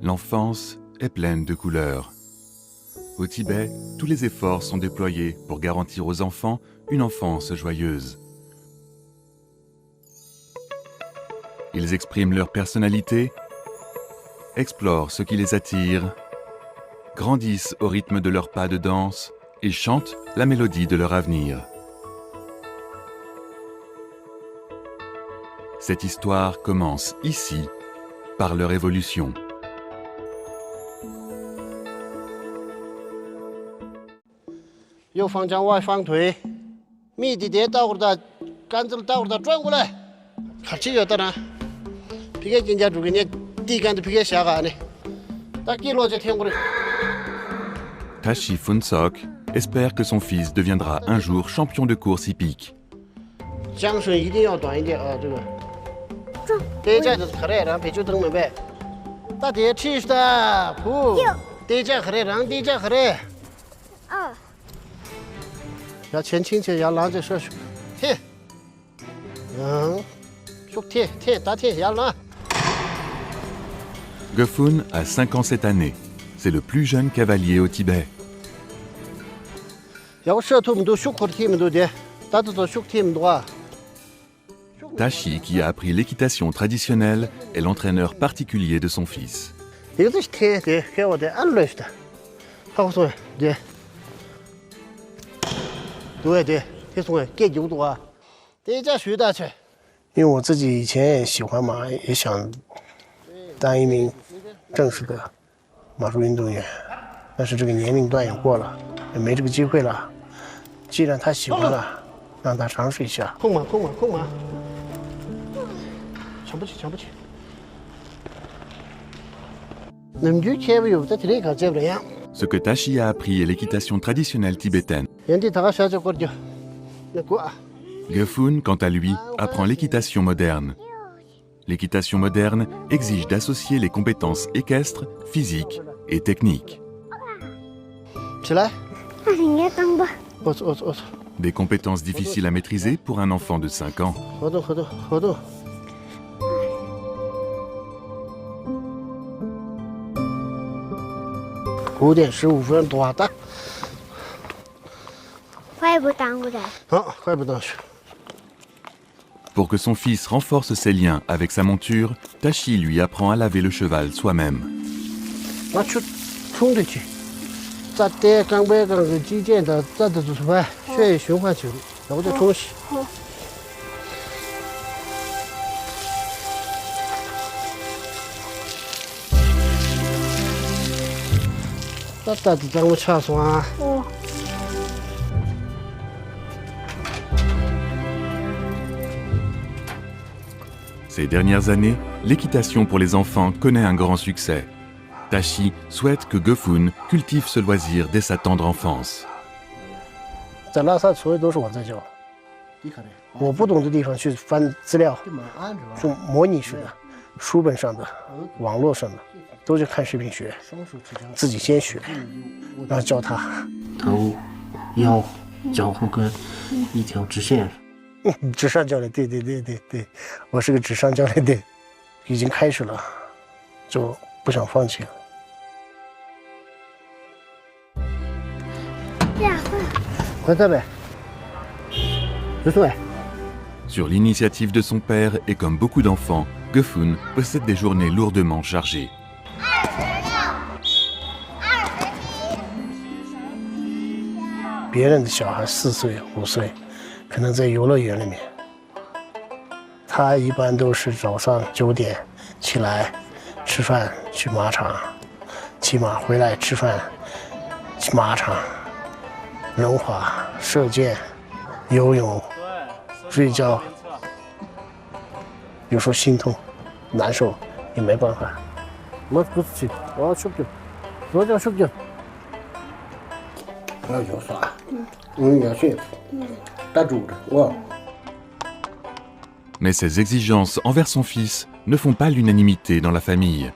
L'enfance est pleine de couleurs. Au Tibet, tous les efforts sont déployés pour garantir aux enfants une enfance joyeuse. Ils expriment leur personnalité, explorent ce qui les attire, grandissent au rythme de leurs pas de danse et chantent la mélodie de leur avenir. Cette histoire commence ici, par leur évolution. Tashi Phuntsok espère que son fils deviendra un jour champion de course hippique. Gefun a 5 ans cette année. C'est le plus jeune cavalier au Tibet. Tashi, qui a appris l'équitation traditionnelle, est l'entraîneur particulier de son fils. Ce que Tashi a appris est l'équitation traditionnelle tibétaine. Gefun, quant à lui, apprend l'équitation moderne. L'équitation moderne exige d'associer les compétences équestres, physiques et techniques. Des compétences difficiles à maîtriser pour un enfant de 5 ans. Pour que son fils renforce ses liens avec sa monture, Tashi lui apprend à laver le cheval soi-même. Ces dernières années, l'équitation pour les enfants connaît un grand succès. Tashi souhaite que Gefun cultive ce loisir dès sa tendre enfance. Sur l'initiative de son père et comme beaucoup d'enfants, Gefun possède des journées lourdement chargées. Mais ses exigences envers son fils ne font pas l'unanimité dans la famille.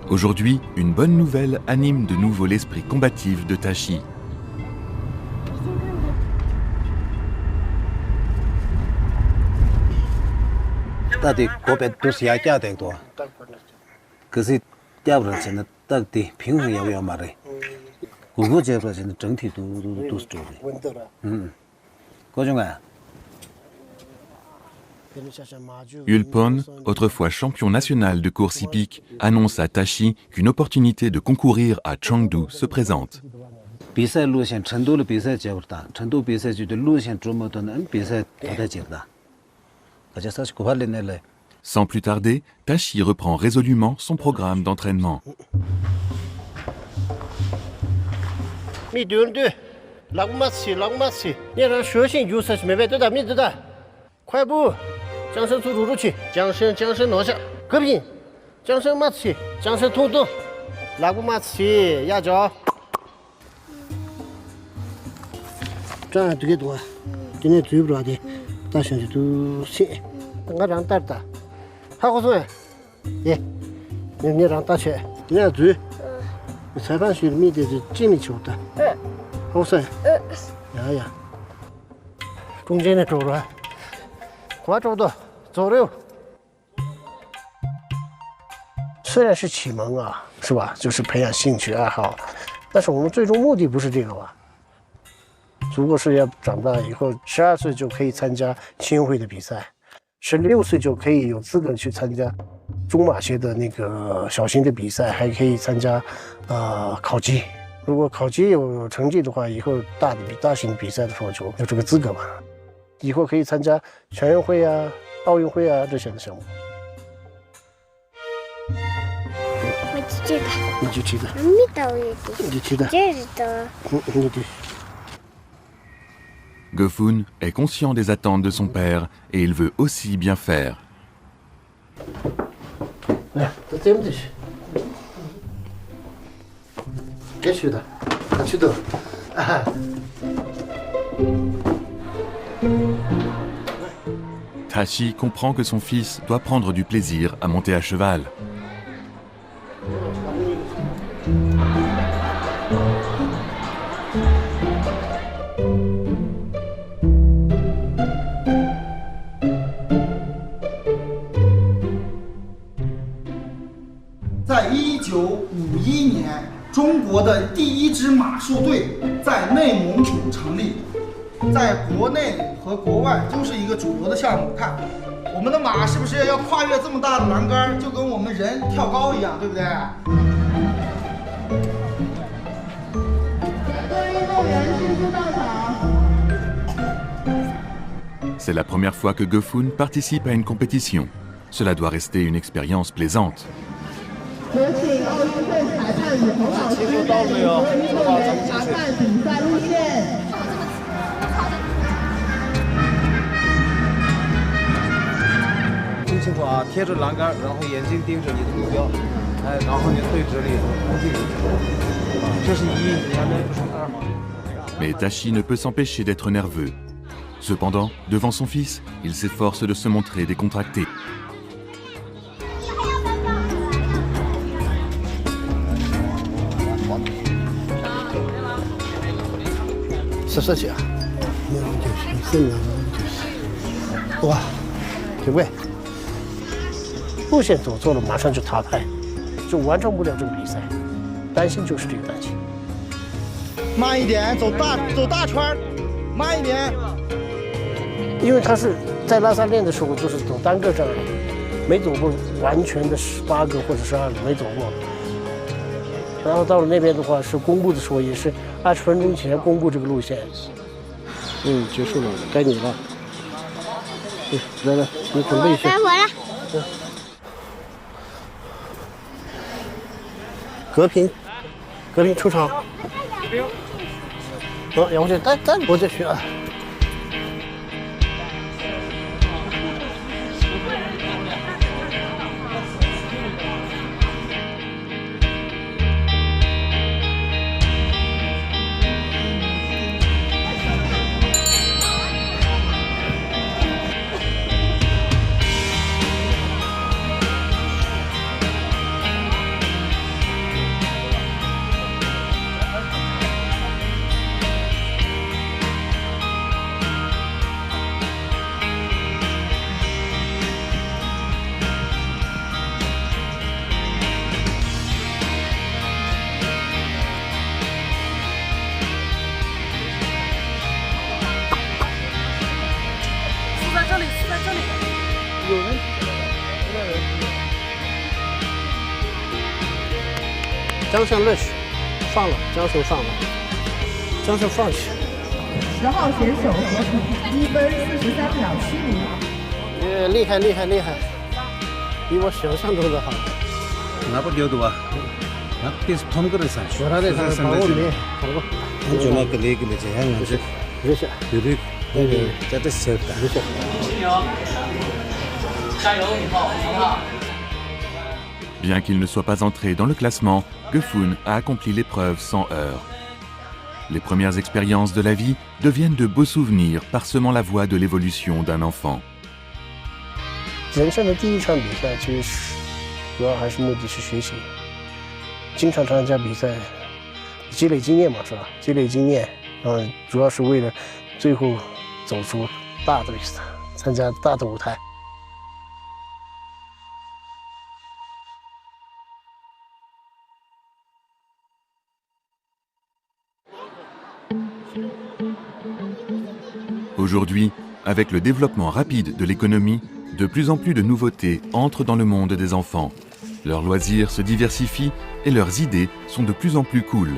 Aujourd'hui, une bonne nouvelle anime de nouveau l'esprit combatif de Tashi. Ulpon, autrefois champion national de course hippique, annonce à Tashi qu'une opportunité de concourir à Chengdu se présente. Sans plus tarder, Tashi reprend résolument son programme d'entraînement.虽然是启蒙啊，是吧？就是培养兴趣爱好，但是我们最终目的不是这个吧？如果是要长大以后，12岁就可以参加青运会的比赛，16岁就可以有资格去参加中马些的那个小型的比赛，还可以参加考级。如果考级有成绩的话，以后大型比赛的时候就有这个资格嘛。以后可以参加全运会啊、奥运会啊这些的项目。你就记得。你就记得。你就。Gefun est conscient des attentes de son père et il veut aussi bien faire. Tashi comprend que son fils doit prendre du plaisir à monter à cheval. Dans 1951年，中国的第一支马术队在内蒙古成立，在国内和国外就是一个主流的项目。看，我们的马是不是要跨越这么大的栏杆，就跟我们人跳高一样，对不对？各位运动员迅速到场。 C'est la première fois que Gefun participe à une compétition. Cela doit rester une expérience plaisante. 有请奥运会裁判与洪老师带领所有运动员查看比赛路线。听清楚啊，贴着栏杆，然后眼睛盯着你的目标，哎，然后你对着你空气，这是1，你还没不是2吗？ Mais Tashi ne peut s'empêcher d'être nerveux. Cependant, devant son fils, il s'efforce de se montrer décontracté. Ça 哇，对不对？路线走错了，马上就淘汰，就完成不了这个比赛。担心就是这个担心。慢一点，走大圈，慢一点。 因为他是在拉萨练的时候，就是走单个站，没走过完全的18个或者12个，没走过。然后到了那边的话，是公布的时候也是20分钟前公布这个路线。结束了，该你了。来，你准备一下。该我了。和平出场。要不就带我就去啊。 运江胜乐曲放了，江胜放了，江胜放弃。10号选手合图1分43秒70。厉害，比我想象中的好。那不牛多啊？那别是同个人上去。我他在上面把我没跑过。你就那个这样子，没事，对，在这小干。没事。加油，以后好不好？ Bien qu'il ne soit pas entré dans le classement, Gefun a accompli l'épreuve sans heurts. Les premières expériences de la vie deviennent de beaux souvenirs parsemant la voie de l'évolution d'un enfant. 人生的第一场比赛，其实主要还是目的是学习，经常参加比赛，积累经验嘛，是吧？积累经验，主要是为了最后走出大的比赛，参加大的舞台。 Aujourd'hui, avec le développement rapide de l'économie, de plus en plus de nouveautés entrent dans le monde des enfants. Leurs loisirs se diversifient et leurs idées sont de plus en plus cool.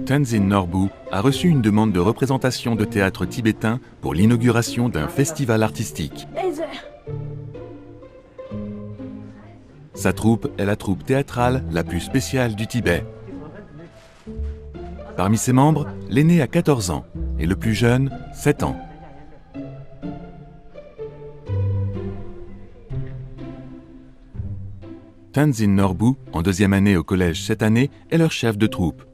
Tenzin Norbu a reçu une demande de représentation de théâtre tibétain pour l'inauguration d'un festival artistique. Sa troupe est la troupe théâtrale la plus spéciale du Tibet. Parmi ses membres, l'aîné a 14 ans et le plus jeune, 7 ans. Tenzin Norbu, en deuxième année au collège cette année, est leur chef de troupe.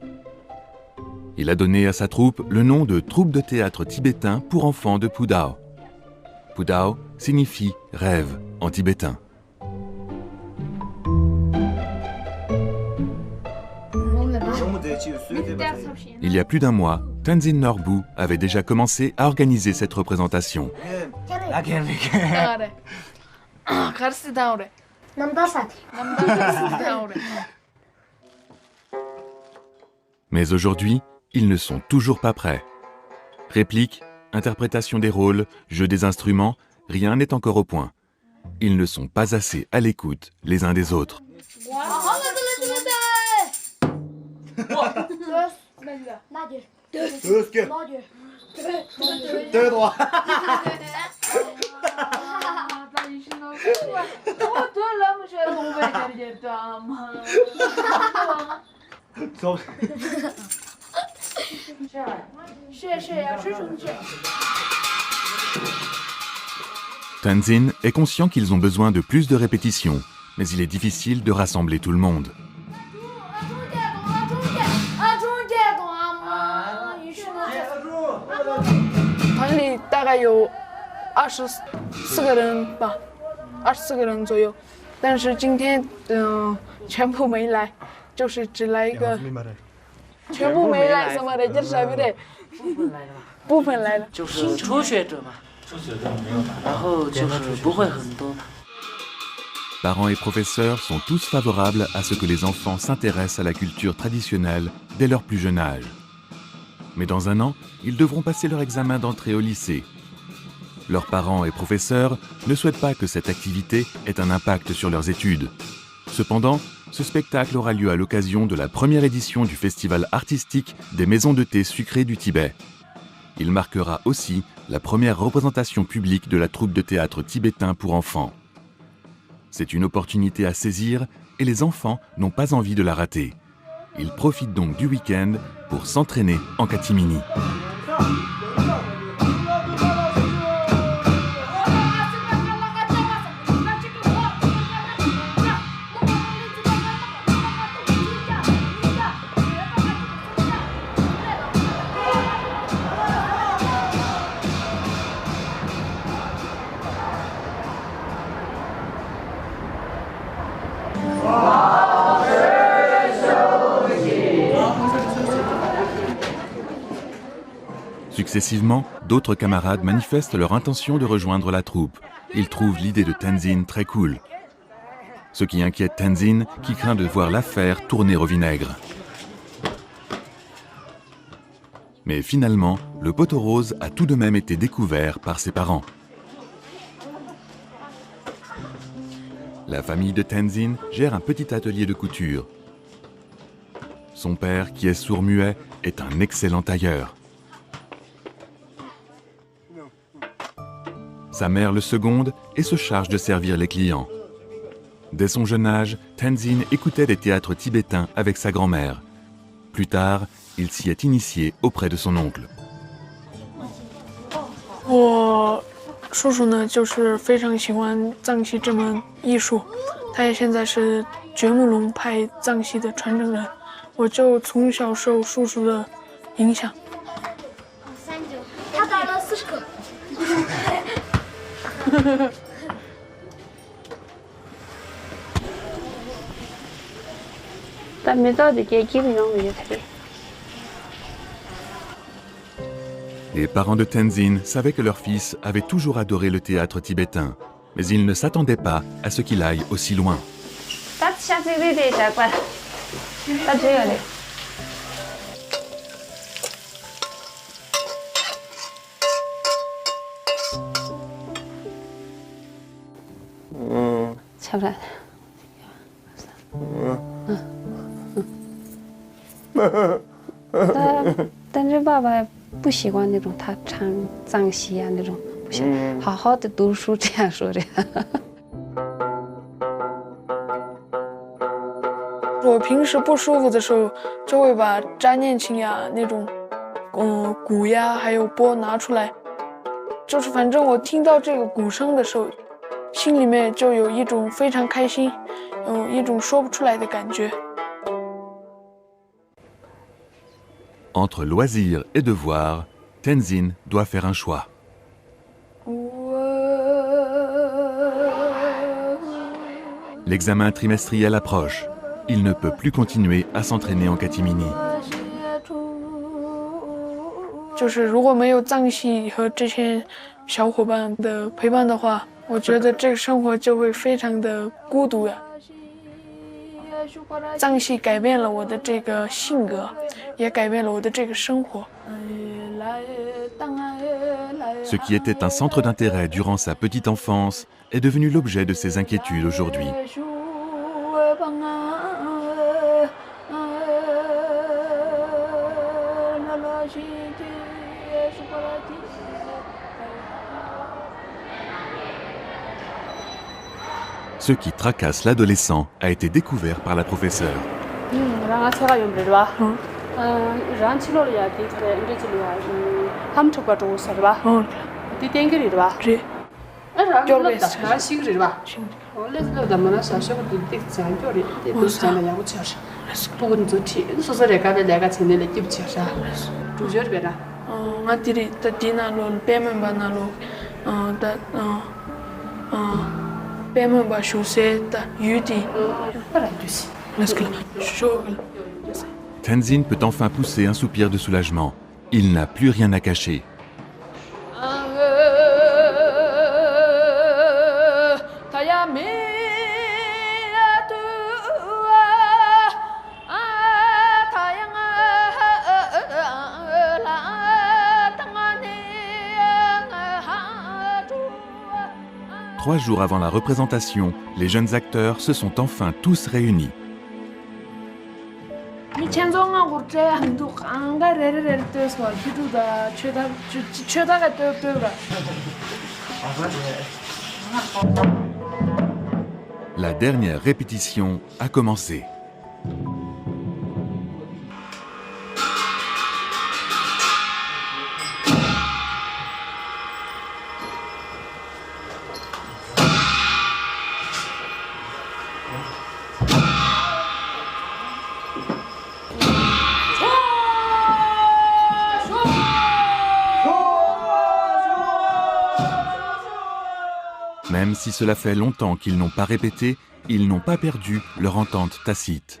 Il a donné à sa troupe le nom de Troupe de théâtre tibétain pour enfants de Pudao. Pudao signifie rêve en tibétain. Il y a plus d'un mois, Tenzin Norbu avait déjà commencé à organiser cette représentation. Mais aujourd'hui, ils ne sont toujours pas prêts. Répliques, interprétation des rôles, jeu des instruments, rien n'est encore au point. Ils ne sont pas assez à l'écoute les uns des autres. Tenzin est conscient qu'ils ont besoin de plus de répétitions, mais il est difficile de rassembler tout le monde. Parents et professeurs sont tous favorables à ce que les enfants s'intéressent à la culture traditionnelle dès leur plus jeune âge. Mais dans un an, ils devront passer leur examen d'entrée au lycée. Leurs parents et professeurs ne souhaitent pas que cette activité ait un impact sur leurs études. Cependant, ce spectacle aura lieu à l'occasion de la première édition du festival artistique des maisons de thé sucrées du Tibet. Il marquera aussi la première représentation publique de la troupe de théâtre tibétain pour enfants. C'est une opportunité à saisir et les enfants n'ont pas envie de la rater. Ils profitent donc du week-end pour s'entraîner en catimini. Successivement, d'autres camarades manifestent leur intention de rejoindre la troupe. Ils trouvent l'idée de Tenzin très cool. Ce qui inquiète Tenzin, qui craint de voir l'affaire tourner au vinaigre. Mais finalement, le poteau rose a tout de même été découvert par ses parents. La famille de Tenzin gère un petit atelier de couture. Son père, qui est sourd-muet, est un excellent tailleur. Sa mère le seconde et se charge de servir les clients. Dès son jeune âge, Tenzin écoutait des théâtres tibétains avec sa grand-mère. Plus tard, il s'y est initié auprès de son oncle. 我叔叔呢，就是非常喜欢藏戏这门艺术，他也现在是觉木龙派藏戏的传承人。我就从小受叔叔的影响。他打了40个。Les parents de Tenzin savaient que leur fils avait toujours adoré le théâtre tibétain, mais ils ne s'attendaient pas à ce qu'il aille aussi loin.我平时不舒服的时候，就会把扎念琴呀那种，鼓呀还有钵拿出来，就是反正我听到这个鼓声的时候，心里面就有一种非常开心，有一种说不出来的感觉。 Entre loisirs et devoirs, Tenzin doit faire un choix. L'examen trimestriel approche. Il ne peut plus continuer à s'entraîner en catimini. 就是如果没有藏戏和这些小伙伴的陪伴的话，我觉得这个生活就会非常的孤独呀。藏戏改变了我的这个性格，也改变了我的这个生活。 Ce qui était un centre d'intérêt durant sa petite enfance est devenu l'objet de ses inquiétudes aujourd'hui. Ce qui tracasse l'adolescent a été découvert par la professeure. Tenzin peut enfin pousser un soupir de soulagement. Il n'a plus rien à cacher. Trois jours avant la représentation, les jeunes acteurs se sont enfin tous réunis. La dernière répétition a commencé. Même si cela fait longtemps qu'ils n'ont pas répété, ils n'ont pas perdu leur entente tacite.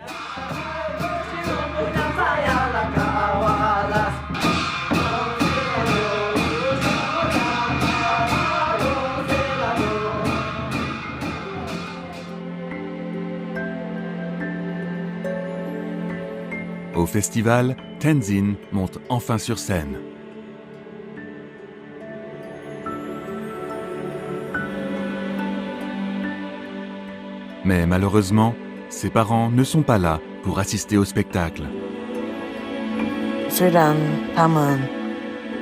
festival, Tenzin monte enfin sur scène. Mais malheureusement, ses parents ne sont pas là pour assister au spectacle. 虽然他们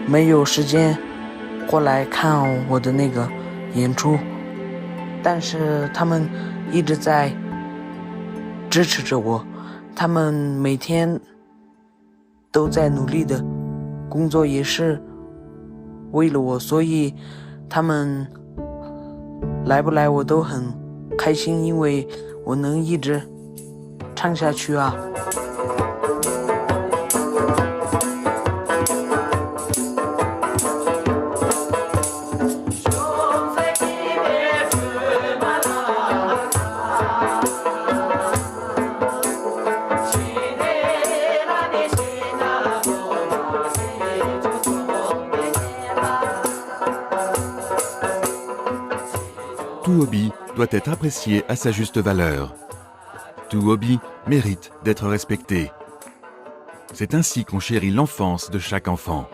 没有时间过来看我的那个演出，但是他们一直在支持着我，他们每天都在努力的工作，也是为了我，所以他们来不来我都很开心，因为我能一直唱下去啊。Tout hobby doit être apprécié à sa juste valeur. Tout hobby mérite d'être respecté. C'est ainsi qu'on chérit l'enfance de chaque enfant.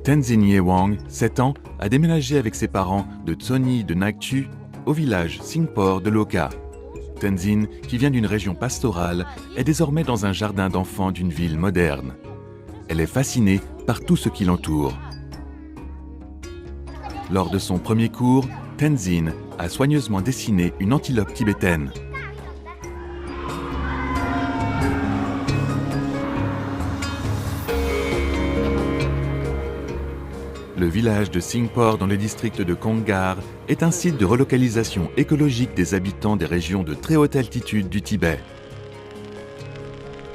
Tenzin Yewang, 7 ans, a déménagé avec ses parents de Tsoni de Nakchu au village Singpor de Loka. Tenzin, qui vient d'une région pastorale, est désormais dans un jardin d'enfants d'une ville moderne. Elle est fascinée par tout ce qui l'entoure. Lors de son premier cours, Tenzin a soigneusement dessiné une antilope tibétaine. Le village de Singpor dans le district de Kongar est un site de relocalisation écologique des habitants des régions de très haute altitude du Tibet.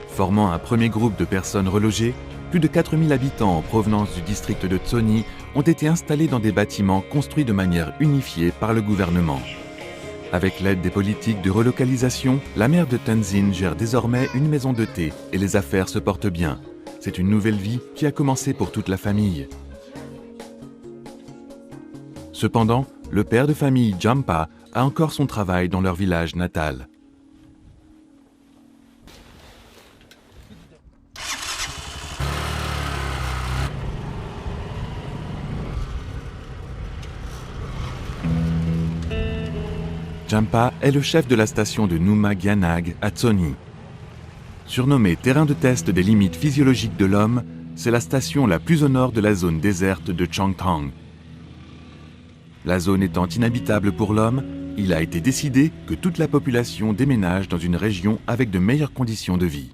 Formant un premier groupe de personnes relogées, plus de 4000 habitants en provenance du district de Tsoni ont été installés dans des bâtiments construits de manière unifiée par le gouvernement. Avec l'aide des politiques de relocalisation, la mère de Tenzin gère désormais une maison de thé et les affaires se portent bien. C'est une nouvelle vie qui a commencé pour toute la famille. Cependant, le père de famille Jampa a encore son travail dans leur village natal. Jampa est le chef de la station de Numa Gyanag à Tsoni. Surnommée terrain de test des limites physiologiques de l'homme, c'est la station la plus au nord de la zone déserte de Changtang. La zone étant inhabitable pour l'homme, il a été décidé que toute la population déménage dans une région avec de meilleures conditions de vie.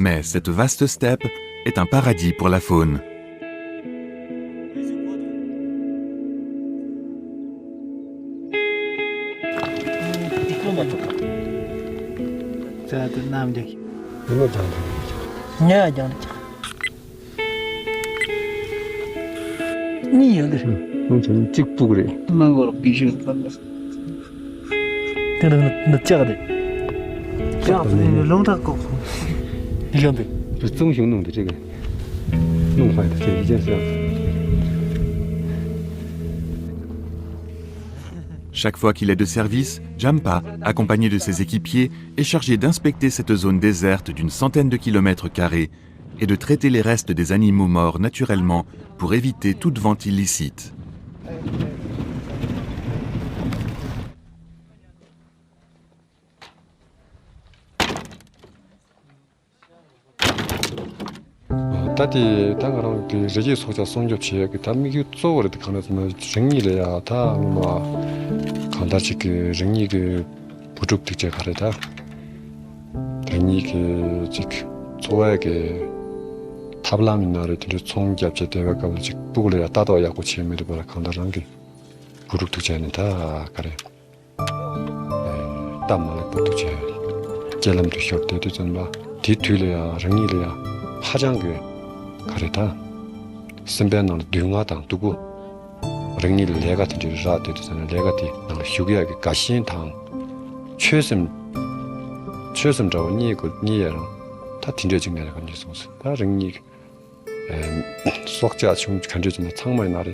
Mais cette vaste steppe est un paradis pour la faune. Chaque fois qu'il est de service, Jampa, accompagné de ses équipiers, est chargé d'inspecter cette zone déserte d'une centaine de kilomètres carrés et de traiter les restes des animaux morts naturellement pour éviter toute vente illicite. 다디 당가랑 그 레지 소자 송접치 그 담미기 쪽으로 가면서 정리를 해야 다 강다지 그 랭이 그 부족득제 가르다 랭이 그 좋아하게 탑라민나를 들여 총기압제 대회가 즉 부글이라 따도야고 지면을 보라 강다란 게 부족득제는 다 가래 땀만 부족제 젤람도 쇼트도 좀봐 뒤틀려야 랭이려야 파장게 가래다 선배는 둥아당 두고 랭이를 내가 들이라 되잖아 내가 뒤 휴게하게 가시인당 최선 저거 니랑 다 딘저진 내가 건지 소스 다 랭이 수학자 중 간주지나 창마의 날에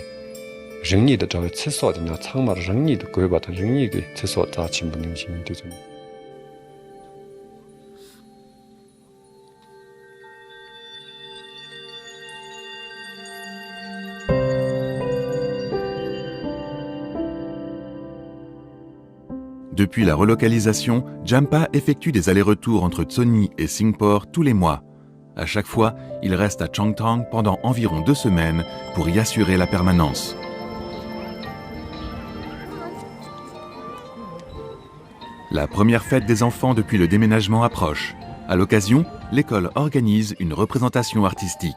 랭이도 저거 채소하잖아 창마를 랭이도 그거 받은 랭이게 채소다 진분능 지면 되잖아 Depuis la relocalisation, Jampa effectue des allers-retours entre Tsoni et Singpore tous les mois. À chaque fois, il reste à Changtang pendant environ 2 semaines pour y assurer la permanence. La première fête des enfants depuis le déménagement approche. À l'occasion, l'école organise une représentation artistique.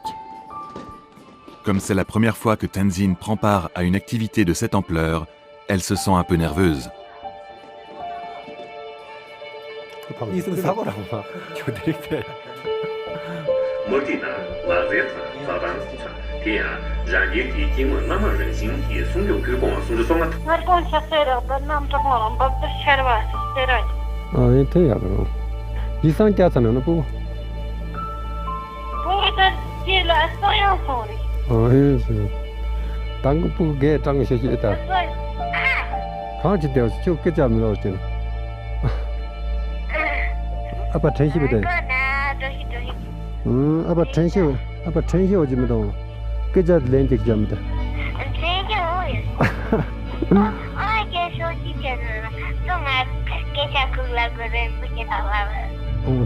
Comme c'est la première fois que Tenzin prend part à une activité de cette ampleur, elle se sent un peu nerveuse. 이승 사고라고 막 교대리대 머리나 라제타 사단스차 티야 자기티 징원 남아人形体 송교교공 송주송아 말건 샷세라 남자만 밥도 셔와 세라 아 이태야 그럼 이상 자잖아 뭐 보이다 지라 소야 소리 아이스 당고 부게 당고 셔시다 같이 되어서 쭉 끝자면 어쩌나 아빠 전시부터 아빠 전시 오지면도 그저 렌트 잡니다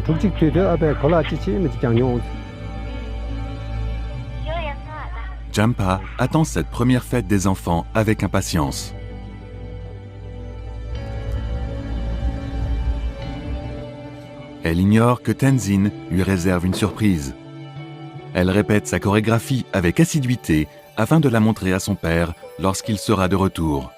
독직되어 앞에 골라치치면 장용 Jampa attend cette première fête des enfants avec impatience. Elle ignore que Tenzin lui réserve une surprise. Elle répète sa chorégraphie avec assiduité afin de la montrer à son père lorsqu'il sera de retour.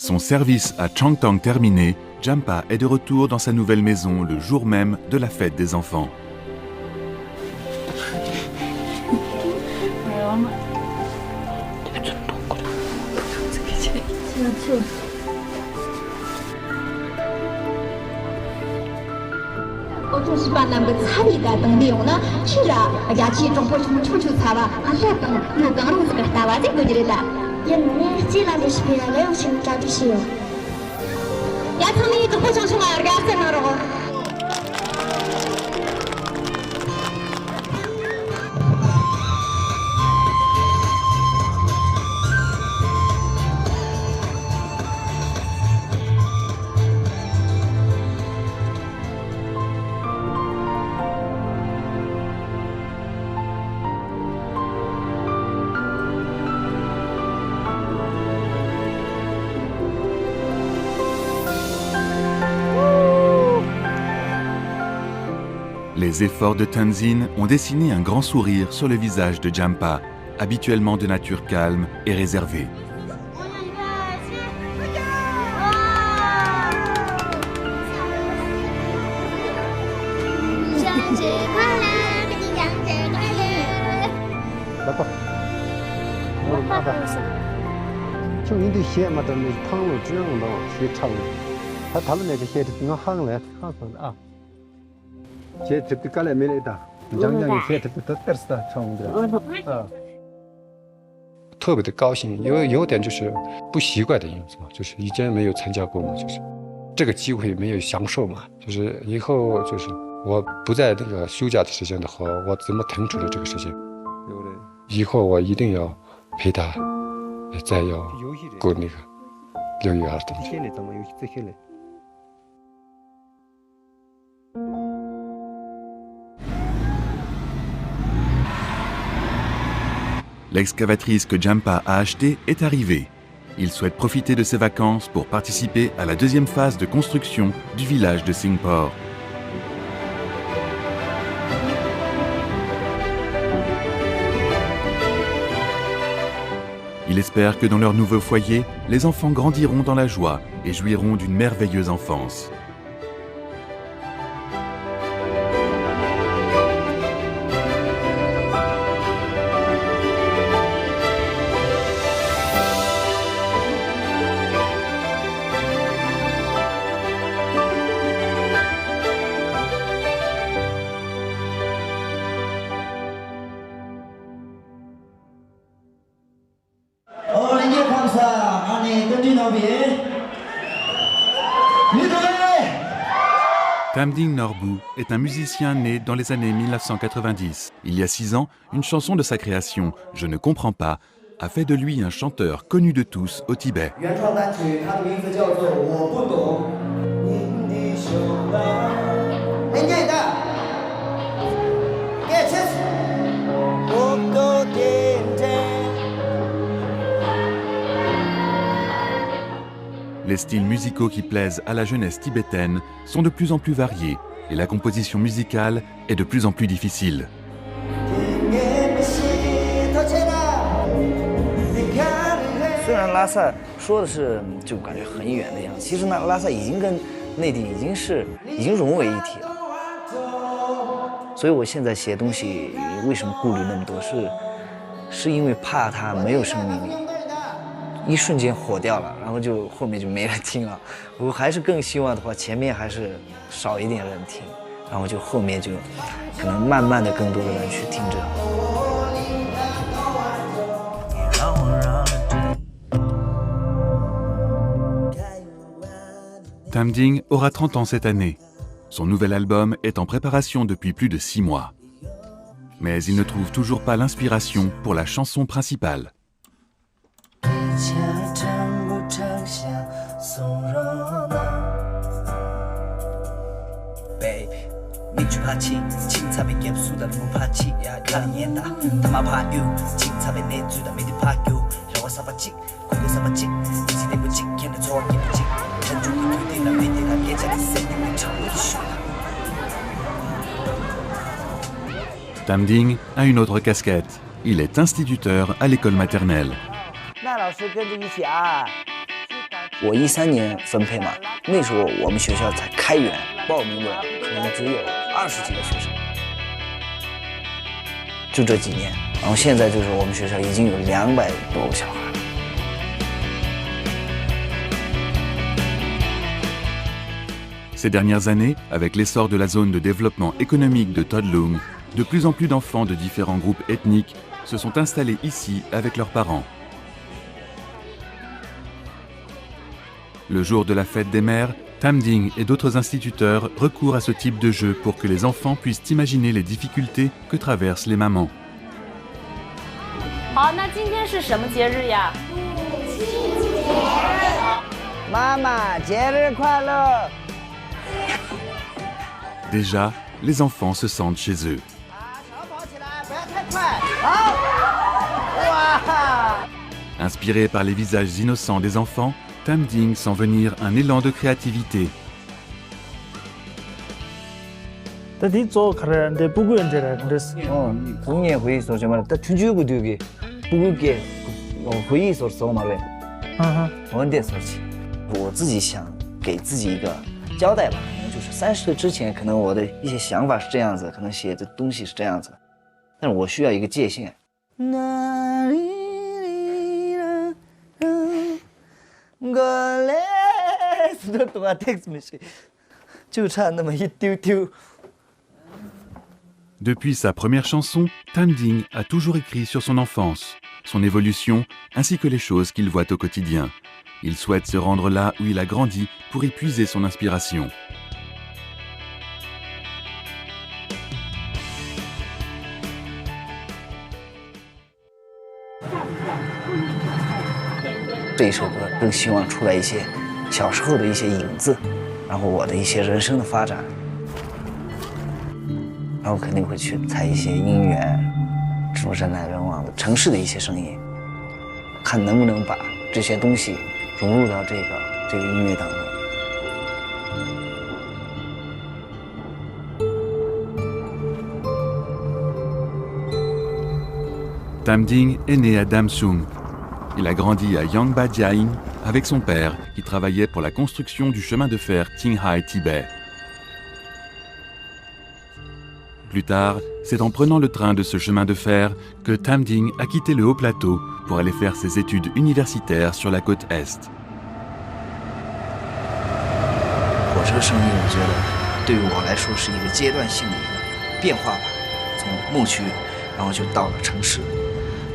Son service à Changtang terminé, Jampa est de retour dans sa nouvelle maison le jour même de la fête des enfants. Les efforts de Tenzin ont dessiné un grand sourire sur le visage de Jampa, habituellement de nature calme et réservée.特别的高兴，有点就是不习惯的样子嘛，就是以前没有参加过嘛，就是这个机会没有享受嘛，就是以后就是我不在那个休假的时间的话，我怎么腾出来这个时间？以后我一定要陪他，再要过那个6月儿童节。L'excavatrice que Jampa a achetée est arrivée. Il souhaite profiter de ses vacances pour participer à la deuxième phase de construction du village de Singpore. Il espère que dans leur nouveau foyer, les enfants grandiront dans la joie et jouiront d'une merveilleuse enfance. Tamding Norbu est un musicien né dans les années 1990. Il y a 6 ans, une chanson de sa création, Je ne comprends pas, a fait de lui un chanteur connu de tous au Tibet. Les styles musicaux qui plaisent à la jeunesse tibétaine sont de plus en plus variés et la composition musicale est de plus en plus difficile. 虽然拉萨说的是就感觉很远的样子，其实呢，拉萨已经跟内地已经融为一体了。所以我现在写东西为什么顾虑那么多，是因为怕它没有生命力。 一瞬间火掉了，然后就后面就没人听了。我还是更希望的话，前面还是少一点人听，然后就后面就可能慢慢的更多的人去听着。 Tamding aura 30 ans cette année. Son nouvel album est en préparation depuis plus de 6 mois. Mais il ne trouve toujours pas l'inspiration pour la chanson principale. Tamding a une autre casquette. Il est instituteur à l'école maternelle. 那老师跟着一起啊！我13年分配嘛，那时候我们学校才开园，报名的可能只有20几个学生，就这几年。然后现在就是我们学校已经有200多个小孩。 Ces dernières années, avec l'essor de la zone de développement économique de Todlung, de plus en plus d'enfants de différents groupes ethniques se sont installés ici avec leurs parents. Le jour de la fête des mères, Tamding et d'autres instituteurs recourent à ce type de jeu pour que les enfants puissent imaginer les difficultés que traversent les mamans. 好，那今天是什么节日呀？母亲节。妈妈，节日快乐！ Déjà, les enfants se sentent chez eux. Inspiré par les visages innocents des enfants, Tamding sent venir un élan de créativité. 어디 저 그런데 보고 이제라 그랬어.童年回忆说什么？但出去过丢给，不过给回忆说什么嘞？我得说起，我自己想给自己一个交代吧，可能就是30岁之前，可能我的一些想法是这样子，可能写的东西是这样子，但是我需要一个界限。就差那么一丢丢。 Depuis sa première chanson, Tam Ding a toujours écrit sur son enfance, son évolution, ainsi que les choses qu'il voit au quotidien. Il souhaite se rendre là où il a grandi pour y puiser son inspiration. Ce首歌更希望出来一些小时候的一些影子，然后我的一些人生的发展。 然后肯定会去采一些音源，是不是人来人往的城市的一些声音，看能不能把这些东西融入到这个音乐当中。Tam Ding est né à Damsung. Il a grandi à Yangba Jiayin avec son père qui travaillait pour la construction du chemin de fer Qinghai-Tibet. Plus tard, c'est en prenant le train de ce chemin de fer que Tam Ding a quitté le haut plateau pour aller faire ses études universitaires sur la côte est. 火车生意，我觉得对于我来说是一个阶段性的一个变化吧，从牧区，然后就到了城市，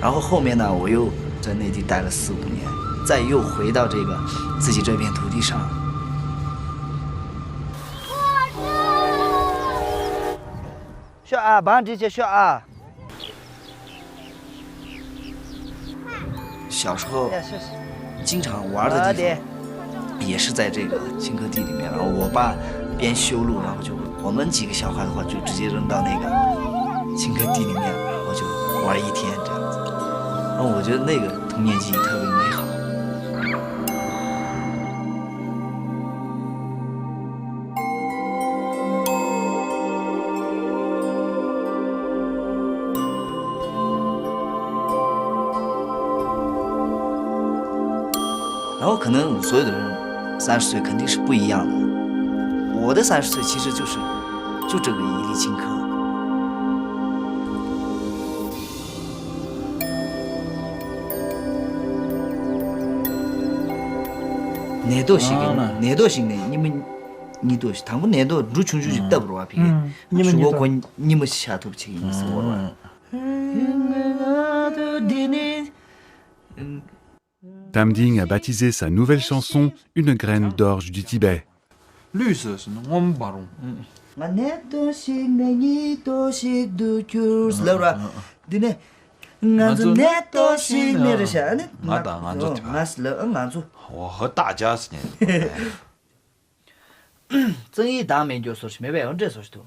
然后后面呢，我又在内地待了4、5年，再又回到这个自己这片土地上。 小啊，帮这些小啊。小时候经常玩的地方，也是在这个青稞地里面。然后我爸边修路，然后就我们几个小孩的话，就直接扔到那个青稞地里面，然后就玩1天这样子。然后我觉得那个童年记忆特别美好。 然后可能所有的人30岁肯定是不一样的。我的30岁其实就这个一粒青稞。难度型的，你们难度，他们难度如穷就得不着皮。是我管你们下头去意思我了。 Tam Ding a baptisé sa nouvelle chanson Une graine d'orge du Tibet. 绿色是我们巴龙。我和大家是呢。正义当面就说是没办法，这说是多。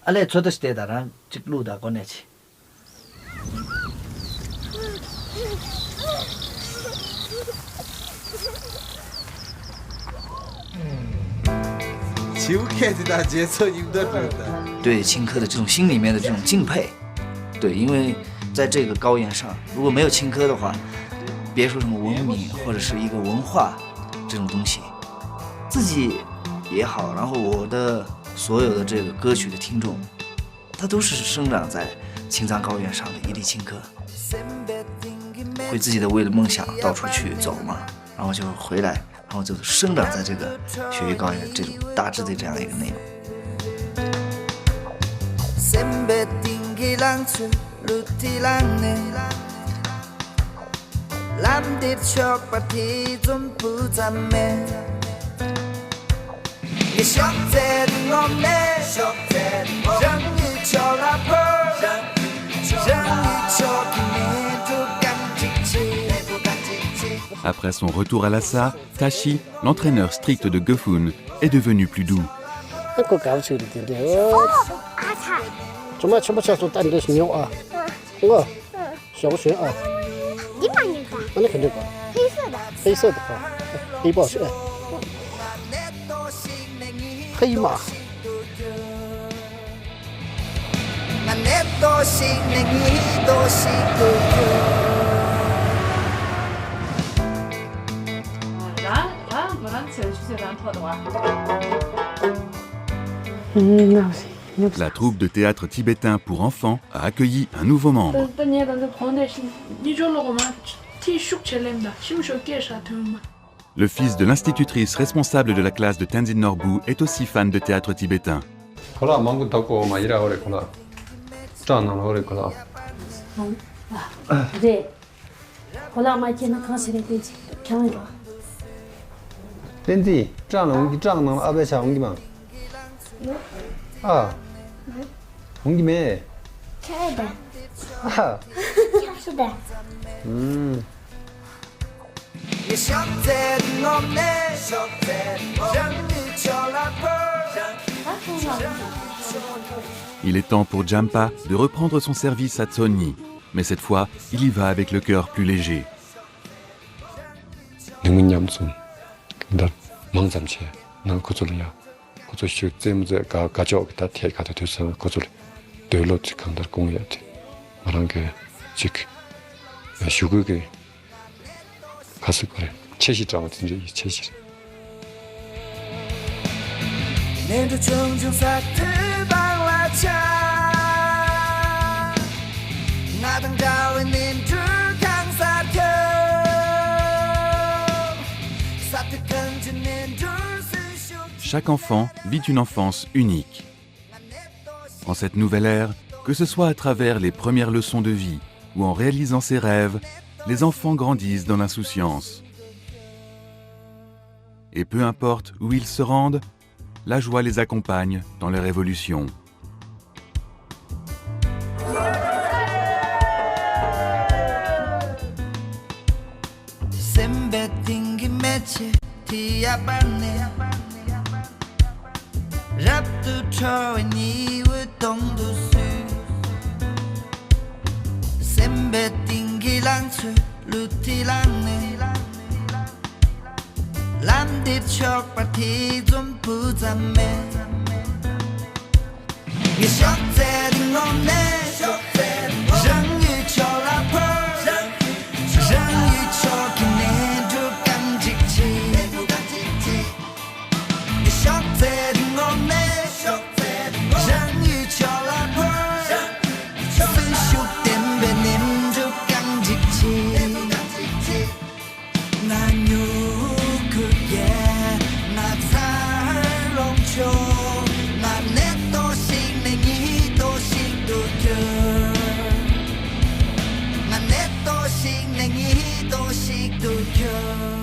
阿来做的是的人，这路到过来去。 就看这大节奏，你们都知道。对青稞的这种心里面的这种敬佩，对，因为在这个高原上，如果没有青稞的话，别说什么文明或者是一个文化这种东西，自己也好，然后我的所有的这个歌曲的听众，他都是生长在青藏高原上的一粒青稞，会自己的为了梦想到处去走嘛，然后就回来。 然后就生长在这个雪域高原这种大致的这样一个内容。Après son retour à Lhasa, Tashi, l'entraîneur strict de Gefun, est devenu plus doux. 黑马。La troupe de théâtre tibétain pour enfants a accueilli un nouveau membre. Le fils de l'institutrice responsable de la classe de Tenzin Norbu est aussi fan de théâtre tibétain. Il est temps pour Jampa de reprendre son service à Tsoni, mais cette fois, il y va avec le cœur plus léger. Chaque enfant vit une enfance unique. En cette nouvelle ère, que ce soit à travers les premières leçons de vie ou en réalisant ses rêves, les enfants grandissent dans l'insouciance. Et peu importe où ils se rendent, la joie les accompagne dans leur évolution. Cure.